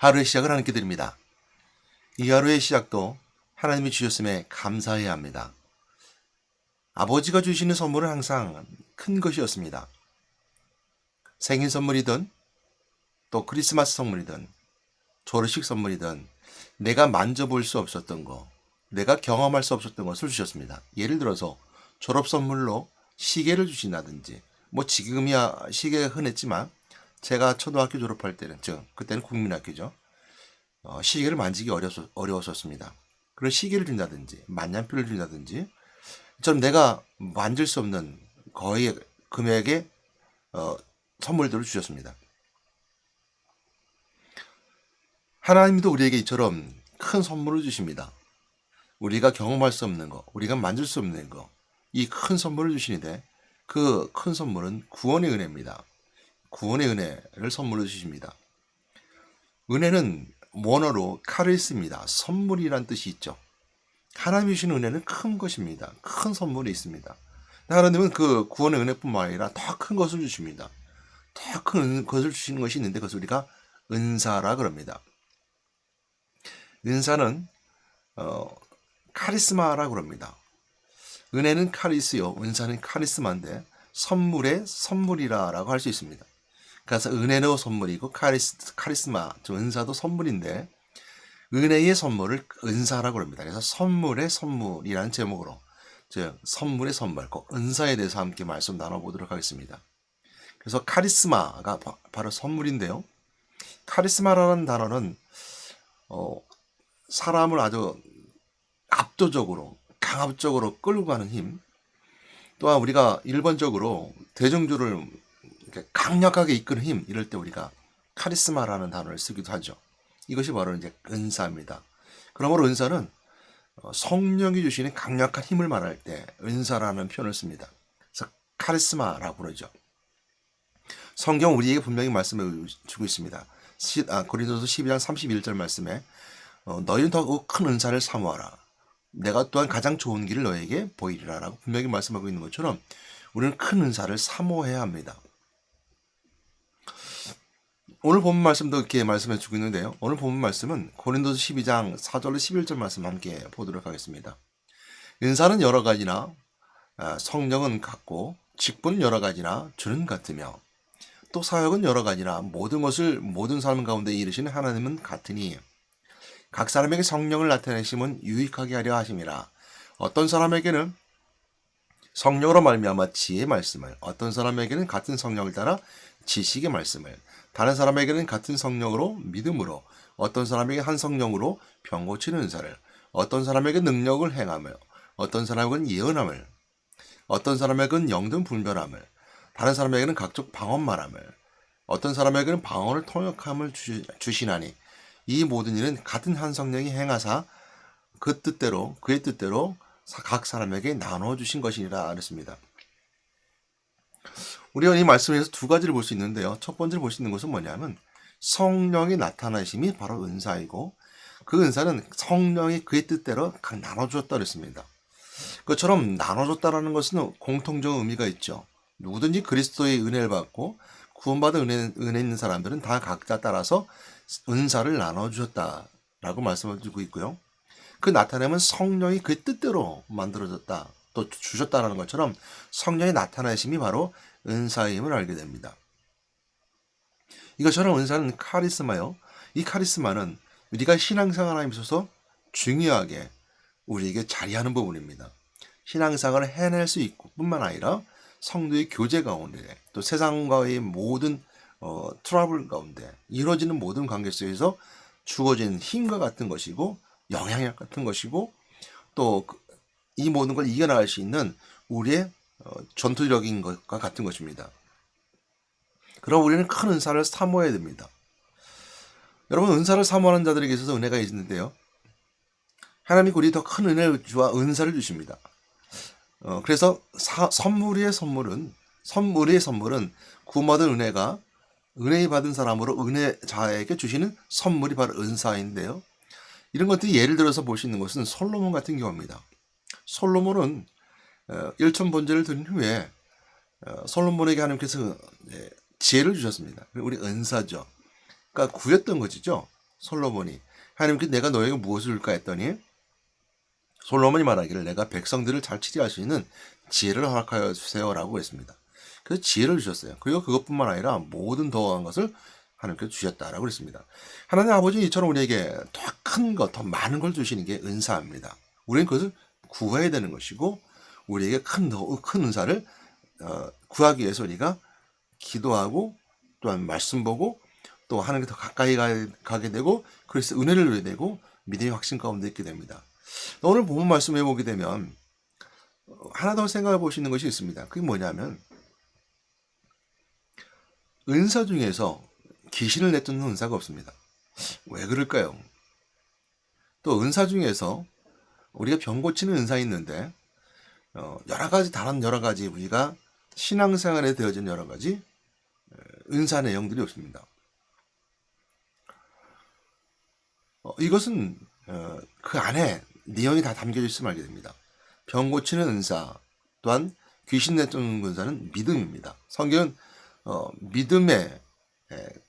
하루의 시작을 하나님께 드립니다. 이 하루의 시작도 하나님이 주셨음에 감사해야 합니다. 아버지가 주시는 선물은 항상 큰 것이었습니다. 생일 선물이든 또 크리스마스 선물이든 졸업식 선물이든 내가 만져볼 수 없었던 거, 내가 경험할 수 없었던 것을 주셨습니다. 예를 들어서 졸업 선물로 시계를 주신다든지, 뭐 지금이야 시계가 흔했지만 제가 초등학교 졸업할 때는, 그때는 국민학교죠. 시계를 만지기 어려웠었습니다. 그런 시계를 준다든지 만년필을 준다든지, 좀 내가 만질 수 없는 거의 금액의 선물들을 주셨습니다. 하나님도 우리에게 이처럼 큰 선물을 주십니다. 우리가 경험할 수 없는 거, 우리가 만질 수 없는 거, 이 큰 선물을 주시는데 그 큰 선물은 구원의 은혜입니다. 구원의 은혜를 선물로 주십니다. 은혜는 원어로 카리스입니다. 선물이란 뜻이 있죠. 하나님이 주시는 은혜는 큰 것입니다. 큰 선물이 있습니다. 하나님은 그 구원의 은혜뿐만 아니라 더 큰 것을 주십니다. 더 큰 것을 주시는 것이 있는데 그것을 우리가 은사라 그럽니다. 은사는 카리스마라 그럽니다. 은혜는 카리스요, 은사는 카리스마인데 선물의 선물이라고 할 수 있습니다. 그래서 은혜도 선물이고 카리스마, 은사도 선물인데 은혜의 선물을 은사라고 합니다. 그래서 선물의 선물이라는 제목으로, 선물의 선물, 은사에 대해서 함께 말씀 나눠보도록 하겠습니다. 그래서 카리스마가 바로 선물인데요. 카리스마라는 단어는 사람을 아주 압도적으로, 강압적으로 끌고 가는 힘, 또한 우리가 일반적으로 대중들을 강력하게 이끄는 힘, 이럴 때 우리가 카리스마라는 단어를 쓰기도 하죠. 이것이 바로 이제 은사입니다. 그러므로 은사는 성령이 주시는 강력한 힘을 말할 때 은사라는 표현을 씁니다. 그래서 카리스마라고 그러죠. 성경 우리에게 분명히 말씀을 주고 있습니다. 고린도서 12장 31절 말씀에 너희는 더 큰 은사를 사모하라. 내가 또한 가장 좋은 길을 너에게 보이리라 라고 분명히 말씀하고 있는 것처럼 우리는 큰 은사를 사모해야 합니다. 오늘 본문 말씀도 이렇게 말씀해 주고 있는데요. 오늘 본문 말씀은 고린도서 12장 4절로 11절 말씀 함께 보도록 하겠습니다. 은사는 여러 가지나 성령은 같고 직분은 여러 가지나 주는 같으며 또 사역은 여러 가지나 모든 것을 모든 사람 가운데 이르시는 하나님은 같으니 각 사람에게 성령을 나타내심은 유익하게 하려 하심이라. 어떤 사람에게는 성령으로 말미암아 지혜의 말씀을, 어떤 사람에게는 같은 성령을 따라 지식의 말씀을, 다른 사람에게는 같은 성령으로 믿음으로, 어떤 사람에게 한 성령으로 병 고치는 은사를, 어떤 사람에게 능력을 행함을, 어떤 사람에게는 예언함을, 어떤 사람에게는 영등 분별함을, 다른 사람에게는 각종 방언 말함을, 어떤 사람에게는 방언을 통역함을 주시나니 이 모든 일은 같은 한 성령이 행하사 그의 뜻대로 각 사람에게 나눠 주신 것이니라 그랬습니다. 우리가 이 말씀에서 두 가지를 볼 수 있는데요. 첫 번째로 볼 수 있는 것은 뭐냐면 성령의 나타나심이 바로 은사이고 그 은사는 성령이 그의 뜻대로 각 나눠주었다 그랬습니다. 그것처럼 나눠줬다라는 것은 공통적 의미가 있죠. 누구든지 그리스도의 은혜를 받고 구원받은 은혜 있는 사람들은 다 각자 따라서 은사를 나눠주셨다라고 말씀을 드리고 있고요. 그 나타내면 성령이 그의 뜻대로 만들어졌다, 또 주셨다라는 것처럼 성령의 나타내심이 바로 은사임을 알게 됩니다. 이것처럼 은사는 카리스마요. 이 카리스마는 우리가 신앙생활에 있어서 중요하게 우리에게 자리하는 부분입니다. 신앙생활을 해낼 수 있고 뿐만 아니라 성도의 교제 가운데 또 세상과의 모든 트러블 가운데 이루어지는 모든 관계 속에서 주어진 힘과 같은 것이고 영향력 같은 것이고 또 이 모든 걸 이겨나갈 수 있는 우리의 전투력인 것과 같은 것입니다. 그럼 우리는 큰 은사를 사모해야 됩니다. 여러분, 은사를 사모하는 자들에게 있어서 은혜가 있는데요. 하나님이 우리 더 큰 은혜를 주와 은사를 주십니다. 그래서 선물의 선물은 구원받은 은혜가 은혜 받은 사람으로 은혜자에게 주시는 선물이 바로 은사인데요. 이런 것들이 예를 들어서 볼 수 있는 것은 솔로몬 같은 경우입니다. 솔로몬은 일천 번제를 드린 후에 솔로몬에게 하나님께서 지혜를 주셨습니다. 우리 은사죠. 그러니까 구했던 것이죠. 솔로몬이 하나님께 내가 너에게 무엇을 줄까 했더니 솔로몬이 말하기를 내가 백성들을 잘 치리할 수 있는 지혜를 허락하여 주세요라고 했습니다. 그래서 지혜를 주셨어요. 그리고 그것뿐만 아니라 모든 더한 것을 하나님께 주셨다라고 했습니다. 하나님 아버지는 이처럼 우리에게 더 큰 것, 더 많은 걸 주시는 게 은사입니다. 우리는 그것을 구해야 되는 것이고 우리에게 더 큰 은사를 구하기 위해서 우리가 기도하고 또한 말씀 보고 또 하나님께 더 가까이 가게 되고 그래서 은혜를 누리게 되고 믿음의 확신 가운데 있게 됩니다. 오늘 본문 말씀해 보게 되면 하나 더 생각해 볼 수 있는 것이 있습니다. 그게 뭐냐면 은사 중에서 귀신을 내쫓는 은사가 없습니다. 왜 그럴까요? 또 은사 중에서 우리가 병 고치는 은사 있는데 다른 여러 가지 우리가 신앙생활에 되어진 여러 가지 은사 내용들이 없습니다. 이것은 그 안에 내용이 다 담겨져 있으면 알게 됩니다. 병 고치는 은사 또한 귀신 내쫓는 은사는 믿음입니다. 성경은 믿음의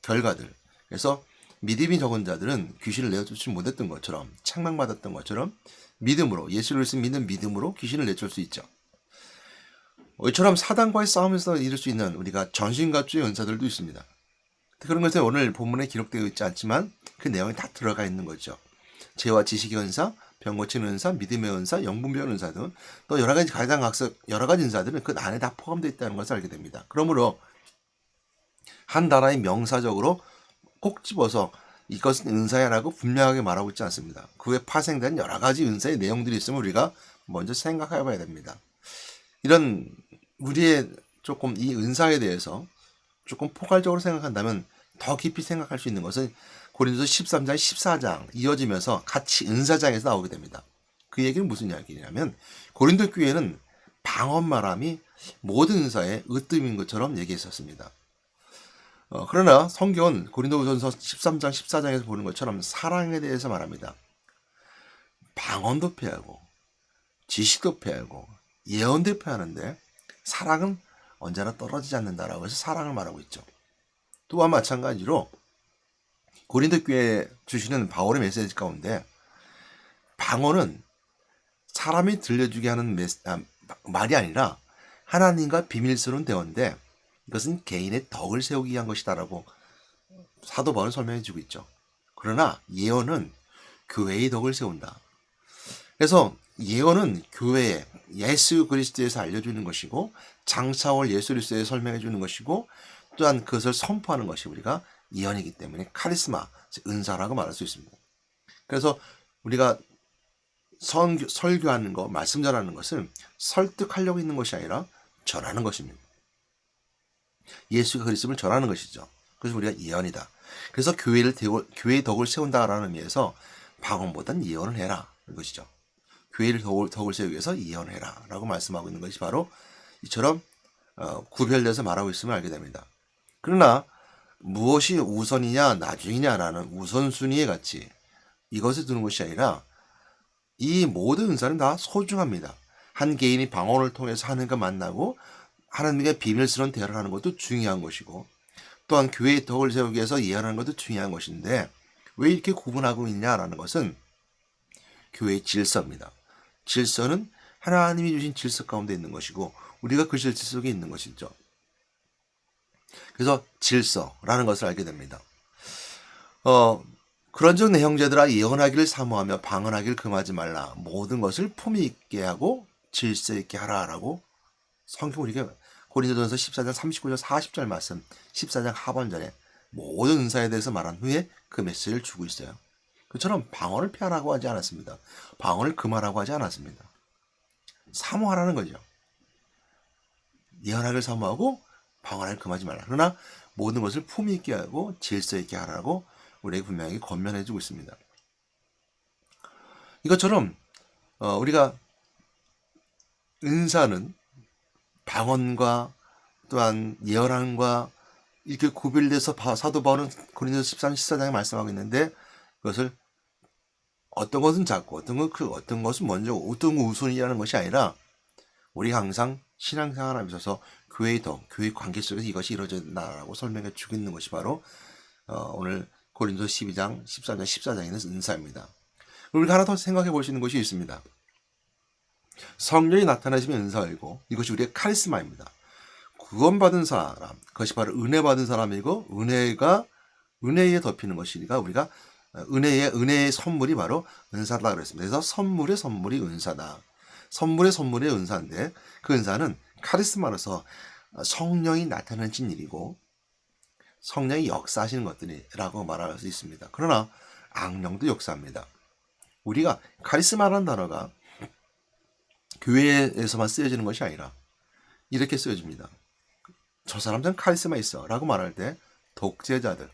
결과들, 그래서 믿음이 적은 자들은 귀신을 내쫓지 못했던 것처럼 책망받았던 것처럼 믿음으로 예수를 믿는 믿음으로 귀신을 내쫓을 수 있죠. 이처럼 사단과의 싸움에서 이룰 수 있는 우리가 전신갑주의 은사들도 있습니다. 그런 것은 오늘 본문에 기록되어 있지 않지만 그 내용이 다 들어가 있는 거죠. 지혜와 지식의 은사, 병 고치는 은사, 믿음의 은사, 영분별 은사 등 또 여러 가지 여러 가지 은사들은 그 안에 다 포함되어 있다는 것을 알게 됩니다. 그러므로 한 나라의 명사적으로 꼭 집어서 이것은 은사야라고 분명하게 말하고 있지 않습니다. 그 후에 파생된 여러 가지 은사의 내용들이 있으면 우리가 먼저 생각해 봐야 됩니다. 이런 우리의 조금 이 은사에 대해서 조금 포괄적으로 생각한다면 더 깊이 생각할 수 있는 것은 고린도서 13장, 14장 이어지면서 같이 은사장에서 나오게 됩니다. 그 얘기는 무슨 이야기냐면 고린도 교회는 방언말함이 모든 은사의 으뜸인 것처럼 얘기했었습니다. 그러나 성경은 고린도전서 13장, 14장에서 보는 것처럼 사랑에 대해서 말합니다. 방언도 패하고 지식도 패하고 예언도 패하는데 사랑은 언제나 떨어지지 않는다라고 해서 사랑을 말하고 있죠. 또한 마찬가지로 고린도 교회에 주시는 바울의 메시지 가운데 방언은 사람이 들려주게 하는 말이 아니라 하나님과 비밀스러운 대화인데 이것은 개인의 덕을 세우기 위한 것이다라고 사도 바울은 설명해 주고 있죠. 그러나 예언은 교회의 덕을 세운다. 그래서 예언은 교회에 예수 그리스도에서 알려주는 것이고 장차올 예수 그리스도에 설명해 주는 것이고 또한 그것을 선포하는 것이 우리가 예언이기 때문에 카리스마, 은사라고 말할 수 있습니다. 그래서 우리가 설교하는 것, 말씀 전하는 것은 설득하려고 있는 것이 아니라 전하는 것입니다. 예수가 그리스도를 전하는 것이죠. 그래서 우리가 예언이다. 그래서 교회의 덕을 세운다라는 의미에서 방언보다는 예언을 해라 이것이죠. 교회를 덕을 세우기 위해서 예언을 해라 라고 말씀하고 있는 것이 바로 이처럼 구별돼서 말하고 있음을 알게 됩니다. 그러나 무엇이 우선이냐 나중이냐라는 우선순위의 가치 이것을 두는 것이 아니라 이 모든 은사는 다 소중합니다. 한 개인이 방언을 통해서 하나님과 만나고 하나님과 비밀스러운 대화를 하는 것도 중요한 것이고 또한 교회의 덕을 세우기 위해서 예언하는 것도 중요한 것인데 왜 이렇게 구분하고 있냐라는 것은 교회의 질서입니다. 질서는 하나님이 주신 질서 가운데 있는 것이고 우리가 그 질서 속에 있는 것이죠. 그래서 질서라는 것을 알게 됩니다. 그런즉 내 형제들아 예언하기를 사모하며 방언하기를 금하지 말라. 모든 것을 품위 있게 하고 질서 있게 하라라고 성경 우리가 고린도전서 14장 39절 40절 말씀 14장 하반절에 모든 은사에 대해서 말한 후에 그 메시지를 주고 있어요. 그처럼 방언을 피하라고 하지 않았습니다. 방언을 금하라고 하지 않았습니다. 사모하라는 거죠. 예언하기를 사모하고 방언하기를 금하지 말라. 그러나 모든 것을 품위 있게 하고 질서 있게 하라고 우리에게 분명히 권면해 주고 있습니다. 이것처럼 우리가 은사는 방언과 또한 예언함과 이렇게 구별돼서 사도 바울은 고린도서 13, 14장에 말씀하고 있는데 그것을 어떤 것은 작고 어떤 것은 먼저 어떤 거 우선이라는 것이 아니라 우리가 항상 신앙생활에 있어서 교회의 덕, 교회 관계 속에서 이것이 이루어져야 된다라고 설명해 주고 있는 것이 바로 오늘 고린도 12장, 13장, 14장에 있는 은사입니다. 우리가 하나 더 생각해 볼 수 있는 것이 있습니다. 성령이 나타나시면 은사이고 이것이 우리의 카리스마입니다. 구원받은 사람, 그것이 바로 은혜 받은 사람이고 은혜에 덮이는 것이니까 우리가 은혜의 선물이 바로 은사다 그랬습니다. 그래서 선물의 선물이 은사다. 선물의 선물이 은사인데 그 은사는 카리스마로서 성령이 나타나는 일이고 성령이 역사하시는 것들이라고 말할 수 있습니다. 그러나 악령도 역사합니다. 우리가 카리스마라는 단어가 교회에서만 쓰여지는 것이 아니라 이렇게 쓰여집니다. 저 사람들은 카리스마 있어 라고 말할 때 독재자들,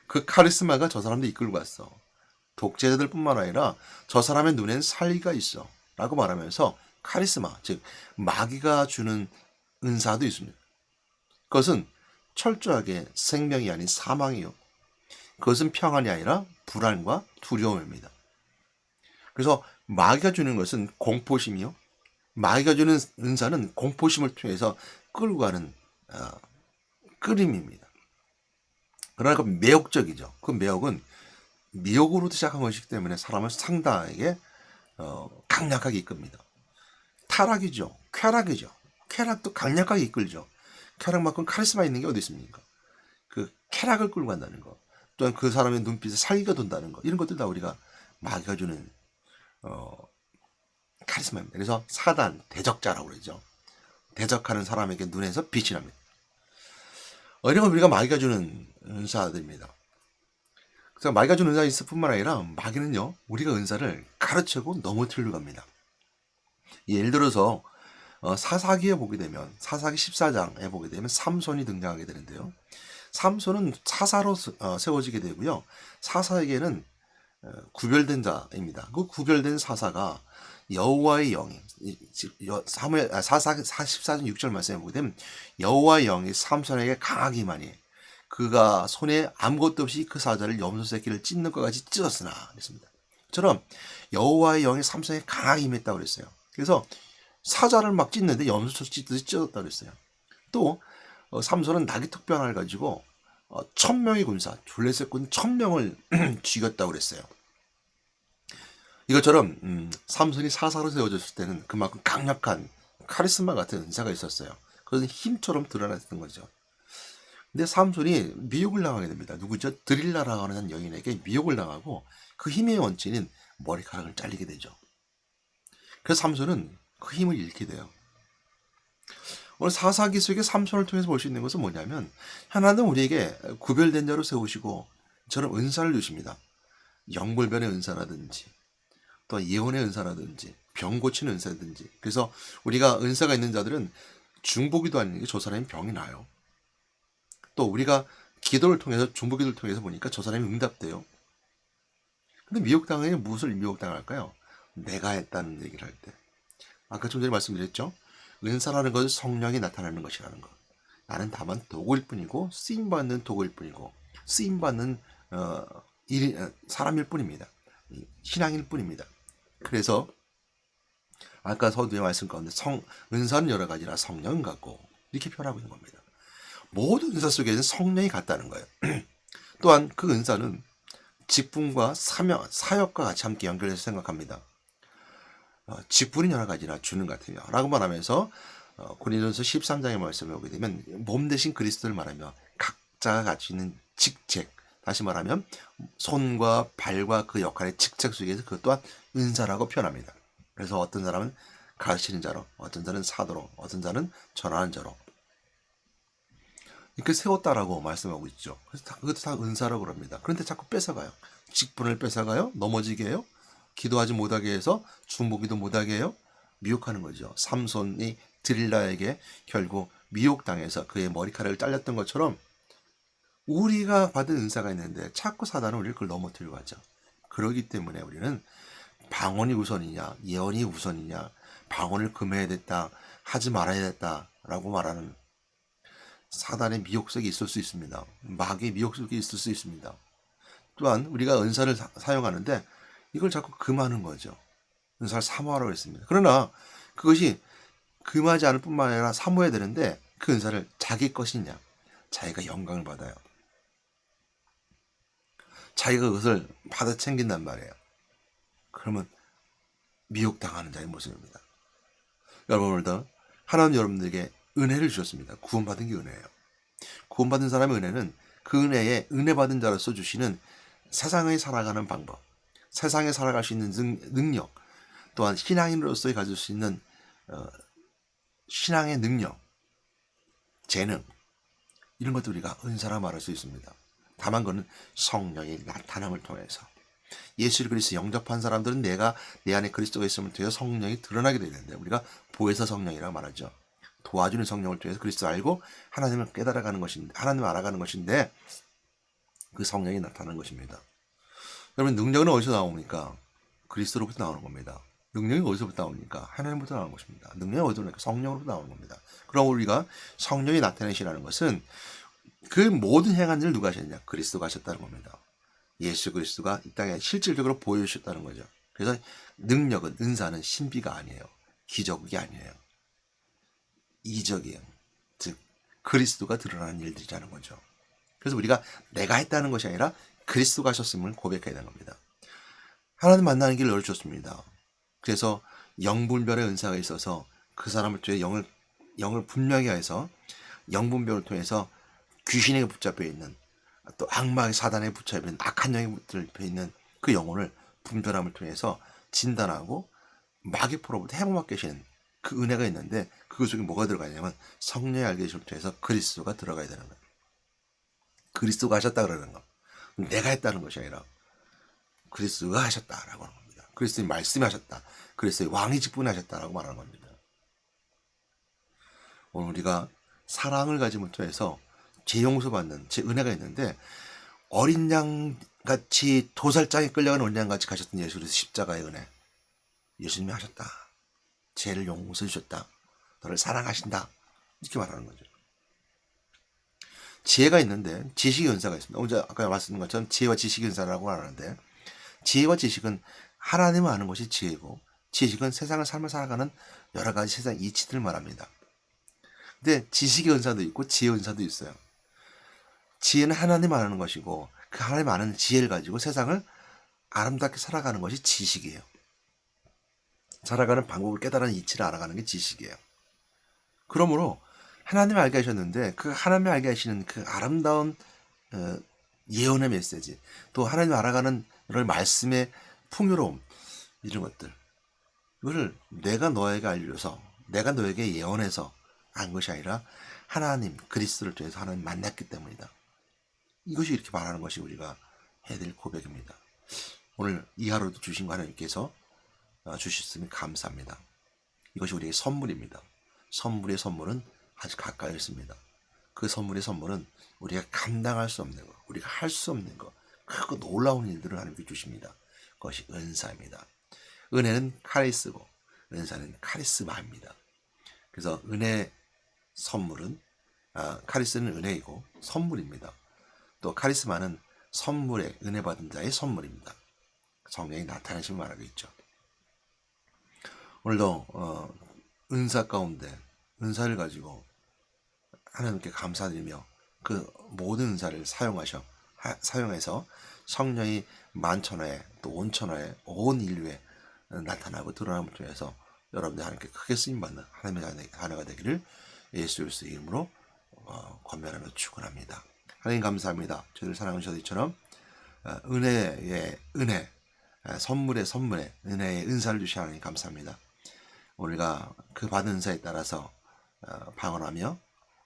그 카리스마가 저 사람들 이끌고 갔어. 독재자들 뿐만 아니라 저 사람의 눈엔 살기가 있어 라고 말하면서 카리스마, 즉 마귀가 주는 은사도 있습니다. 그것은 철저하게 생명이 아닌 사망이요. 그것은 평안이 아니라 불안과 두려움입니다. 그래서 마귀가 주는 것은 공포심이요. 마귀가 주는 은사는 공포심을 통해서 끌고 가는 끌림입니다. 그러나 그 매혹적이죠. 그 매혹은 미혹으로 시작한 것이기 때문에 사람을 상당하게 강력하게 이끕니다. 타락이죠. 쾌락이죠. 쾌락도 강력하게 이끌죠. 쾌락만큼 카리스마 있는 게 어디 있습니까? 그 쾌락을 끌고 간다는 것, 또한 그 사람의 눈빛에 살기가 돈다는 것, 이런 것들 다 우리가 마귀가 주는 카리스마입니다. 그래서 사단, 대적자라고 그러죠. 대적하는 사람에게 눈에서 빛이 납니다. 이런 건 우리가 마귀가 주는 은사들입니다. 그래서 마귀가 주는 은사가 있을 뿐만 아니라 마귀는요, 우리가 은사를 가르치고 넘어뜨리려 합니다. 예를 들어서 사사기에 보게 되면, 사사기 14장에 보게 되면 삼손이 등장하게 되는데요. 삼손은 사사로 세워지게 되고요. 사사에게는 구별된 자입니다. 그 구별된 사사가 여호와의 영이 사사기 14장 6절 말씀에 보게 되면 여호와의 영이 삼손에게 강하게 임하니 그가 손에 아무것도 없이 그 사자를 염소 새끼를 찢는 것 같이 찢었으나 그랬습니다. 처럼 여호와의 영이 삼손에게 강하게 임했다고 그랬어요. 그래서 사자를 막 찢는데 염소 찢듯이 찢었다고 그랬어요. 또 삼손은 나귀특변을 가지고 1000명의 군사, 둘레셋군 1000명을 죽였다고 그랬어요. 이것처럼 삼손이 사사로 세워졌을 때는 그만큼 강력한 카리스마 같은 은사가 있었어요. 그것은 힘처럼 드러났던 거죠. 근데 삼손이 미혹을 당하게 됩니다. 누구죠? 드릴라라고 하는 여인에게 미혹을 당하고 그 힘의 원천인 머리카락을 잘리게 되죠. 그래서 삼손은 그 힘을 잃게 돼요. 오늘 사사기 속의 삼손을 통해서 볼 수 있는 것은 뭐냐면 하나님은 우리에게 구별된 자로 세우시고 저런 은사를 주십니다. 영불변의 은사라든지 또 예언의 은사라든지 병 고치는 은사라든지. 그래서 우리가 은사가 있는 자들은 중보기도 아닌 게 저 사람이 병이 나요. 또 우리가 기도를 통해서 중보기도를 통해서 보니까 저 사람이 응답돼요. 근데 미혹당하니 무엇을 미혹당할까요? 내가 했다는 얘기를 할 때. 아까 좀 전에 말씀드렸죠. 은사라는 것은 성령이 나타나는 것이라는 것. 나는 다만 도구일 뿐이고 쓰임받는 도구일 뿐이고 쓰임받는 사람일 뿐입니다. 신앙일 뿐입니다. 그래서 아까 서두에 말씀 가운데 은사는 여러 가지라 성령은 같고 이렇게 표현하고 있는 겁니다. 모든 은사 속에는 성령이 같다는 거예요. 또한 그 은사는 직분과 사역과 같이 함께 연결해서 생각합니다. 직분이 여러 가지라 주는 같으며 라고 말하면서 고린도서 13장의 말씀을 보게 되면 몸 대신 그리스도를 말하며 각자가 가지고 있는 직책, 다시 말하면 손과 발과 그 역할의 직책 속에서 그것 또한 은사라고 표현합니다. 그래서 어떤 사람은 가르치는 자로, 어떤 자는 사도로, 어떤 자는 전하는 자로 이렇게 세웠다라고 말씀하고 있죠. 그래서 그것도 다 은사라고 합니다. 그런데 자꾸 뺏어가요. 직분을 뺏어가요. 넘어지게 해요. 기도하지 못하게 해서 중보기도 못하게 해요. 미혹하는 거죠. 삼손이 드릴라에게 결국 미혹당해서 그의 머리카락을 잘렸던 것처럼 우리가 받은 은사가 있는데 자꾸 사단은 우리를 그걸 넘어뜨리고 하죠. 그러기 때문에 우리는 방언이 우선이냐 예언이 우선이냐 방언을 금해야 됐다 하지 말아야 됐다라고 말하는 사단의 미혹성이 있을 수 있습니다. 마귀의 미혹성이 있을 수 있습니다. 또한 우리가 은사를 사용하는데 이걸 자꾸 금하는 거죠. 은사를 사모하라고 했습니다. 그러나 그것이 금하지 않을 뿐만 아니라 사모해야 되는데 그 은사를 자기 것이냐 자기가 영광을 받아요. 자기가 그것을 받아 챙긴단 말이에요. 그러면 미혹당하는 자의 모습입니다. 여러분, 오늘도 하나님 여러분들에게 은혜를 주셨습니다. 구원받은 게 은혜예요. 구원받은 사람의 은혜는 그 은혜에 은혜 받은 자로서 주시는 세상에 살아가는 방법, 세상에 살아갈 수 있는 능력, 또한 신앙인으로서 가질 수 있는 신앙의 능력, 재능, 이런 것들 우리가 은사라 말할 수 있습니다. 다만 그는 성령의 나타남을 통해서 예수 그리스도 영접한 사람들은 내가 내 안에 그리스도가 있음을 통해서 성령이 드러나게 되는데, 우리가 보혜사 성령이라고 말하죠. 도와주는 성령을 통해서 그리스도 알고 하나님을 깨달아가는 것인데, 하나님을 알아가는 것인데, 그 성령이 나타나는 것입니다. 여러분, 능력은 어디서 나옵니까? 그리스도로부터 나오는 겁니다. 능력이 어디서부터 나옵니까? 하나님부터 나오는 것입니다. 능력이 어디서 나옵니까? 성령으로부터 나오는 겁니다. 그럼 우리가 성령이 나타내시라는 것은 그 모든 행한 일을 누가 하셨느냐? 그리스도가 하셨다는 겁니다. 예수 그리스도가 이 땅에 실질적으로 보여주셨다는 거죠. 그래서 능력은, 은사는 신비가 아니에요. 기적이 아니에요. 이적이에요. 즉 그리스도가 드러나는 일들이라는 거죠. 그래서 우리가 내가 했다는 것이 아니라 그리스도가 하셨음을 고백해야 되는 겁니다. 하나님 만나는 길을 열어줬습니다. 그래서 영분별의 은사가 있어서 그 사람을 통해 영을 분명히 해서 영분별을 통해서 귀신에게 붙잡혀 있는, 또 악마의 사단에 붙잡혀 있는, 악한 영에 붙잡혀 있는 그 영혼을 분별함을 통해서 진단하고 마귀포로부터 해방받게 하시는 그 은혜가 있는데, 그 속에 뭐가 들어가냐면 성령의 알게 하심을 통해서 그리스도가 들어가야 되는 거예요. 그리스도가 하셨다 그러는 거. 내가 했다는 것이 아니라 그리스도가 하셨다라고 하는 겁니다. 그리스도의 말씀이 하셨다. 그리스도의 왕이 직분하셨다라고 말하는 겁니다. 오늘 우리가 사랑을 가짐을 통해서 제 용서받는 제 은혜가 있는데, 어린 양같이 도살장에 끌려가는 어린 양같이 가셨던 예수 그리스도 십자가의 은혜, 예수님이 하셨다. 죄를 용서해 주셨다. 너를 사랑하신다. 이렇게 말하는 거죠. 지혜가 있는데 지식의 은사가 있습니다. 어제 아까 말씀드린 것처럼 지혜와 지식의 은사라고 말하는데, 지혜와 지식은 하나님을 아는 것이 지혜고, 지식은 세상을 삶을 살아가는 여러 가지 세상 이치들을 말합니다. 근데 지식의 은사도 있고 지혜의 은사도 있어요. 지혜는 하나님 아는 것이고, 그 하나님 아는 지혜를 가지고 세상을 아름답게 살아가는 것이 지식이에요. 살아가는 방법을 깨달은 이치를 알아가는 게 지식이에요. 그러므로 하나님을 알게 하셨는데, 그 하나님을 알게 하시는 그 아름다운 예언의 메시지, 또 하나님을 알아가는 여러 말씀의 풍요로움, 이런 것들, 이거를 내가 너에게 알려서, 내가 너에게 예언해서 한 것이 아니라 하나님 그리스도를 통해서 하나님 만났기 때문이다. 이것이 이렇게 말하는 것이 우리가 해야 될 고백입니다. 오늘 이 하루도 주신 거 하나님께서 주셨으면 감사합니다. 이것이 우리의 선물입니다. 선물의 선물은 아주 가까이 있습니다. 그 선물의 선물은 우리가 감당할 수 없는 것, 우리가 할 수 없는 것, 크고 놀라운 일들을 하나님께 주십니다. 그것이 은사입니다. 은혜는 카리스고 은사는 카리스마입니다. 그래서 은혜 선물은 카리스는 은혜이고 선물입니다. 또 카리스마는 선물에 은혜 받은 자의 선물입니다. 성령이 나타나심을 말하고 있죠. 오늘도 은사 가운데 은사를 가지고 하나님께 감사드리며 그 모든 은사를 사용해서 성령이 만천하에 또 온천하에 온 인류에 나타나고 드러남을 통해서 여러분들 하나님께 크게 쓰임받는 하나님의 자녀가 되기를 예수 그리스도의 이름으로 권면하며 축원합니다. 하나님 감사합니다. 저희를 사랑하셔서 이처럼 은혜의 은혜, 선물의 선물에 은혜의 은사를 주시 하나님 감사합니다. 우리가 그 받은 은사에 따라서 방언하며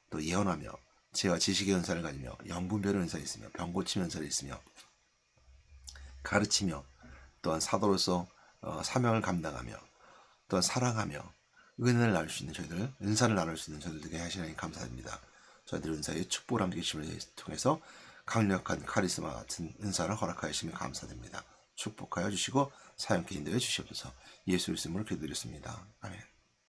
또 예언하며 지혜와 지식의 은사를 가지며 영분별의 은사가 있으며 병고침의 은사가 있으며 가르치며 또한 사도로서 사명을 감당하며 또한 사랑하며 은혜를 나눌 수 있는 저희들, 은사를 나눌 수 있는 저희들에게 하시니 감사드립니다. 저희들 은사의 축복을 함께 주심을 통해서 강력한 카리스마 같은 은사를 허락하시면 감사드립니다. 축복하여 주시고 사용케 인도해 주시옵소서. 예수 그리스도의 이름으로 기도드렸습니다. 아멘.